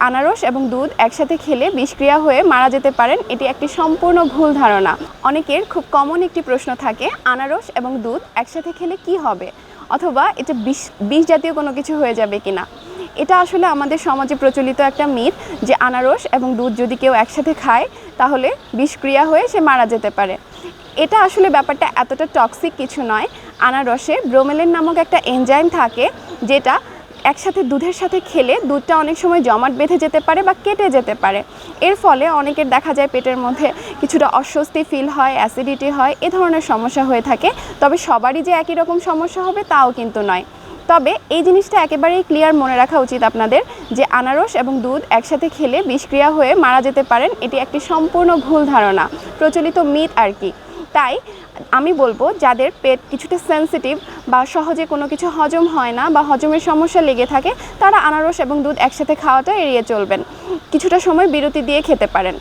আনারস এবং দুধ একসাথে খেলে বিষক্রিয়া হয়ে মারা যেতে পারেন, এটি একটি সম্পূর্ণ ভুল ধারণা। অনেকের খুব কমন একটি প্রশ্ন থাকে, আনারস এবং দুধ একসাথে খেলে কি হবে, অথবা এটা বিষ জাতীয় কোনো কিছু হয়ে যাবে কিনা। এটা আসলে আমাদের সমাজে প্রচলিত একটা মিথ যে আনারস এবং দুধ যদি কেউ একসাথে খায় তাহলে বিষক্রিয়া হয়ে সে মারা যেতে পারে। এটা আসলে ব্যাপারটা এতটা টক্সিক কিছু নয়। আনারসে ব্রোমেলিন নামক একটা এনজাইম থাকে, যেটা একসাথে দুধের সাথে খেলে দুধটা অনেক সময় জমাট বেঁধে যেতে পারে বা কেটে যেতে পারে। এর ফলে অনেকের দেখা যায় পেটের মধ্যে কিছুটা অস্বস্তি ফিল হয়, অ্যাসিডিটি হয়, এ ধরনের সমস্যা হয়ে থাকে। তবে সবারই যে একই রকম সমস্যা হবে তাও কিন্তু নয়। তবে এই জিনিসটা একেবারেই ক্লিয়ার মনে রাখা উচিত আপনাদের যে আনারস এবং দুধ একসাথে খেলে বিষক্রিয়া হয়ে মারা যেতে পারেন, এটি একটি সম্পূর্ণ ভুল ধারণা, প্রচলিত মিথ আর কি। তাই আমি বলবো যাদের পেট কিছুটা সেনসিটিভ বা সহজে কোনো কিছু হজম হয় না বা হজমের সমস্যা লেগে থাকে, তারা আনারস এবং দুধ একসাথে খাওয়াটা এড়িয়ে চলবেন, কিছুটা সময় বিরতি দিয়ে খেতে পারেন।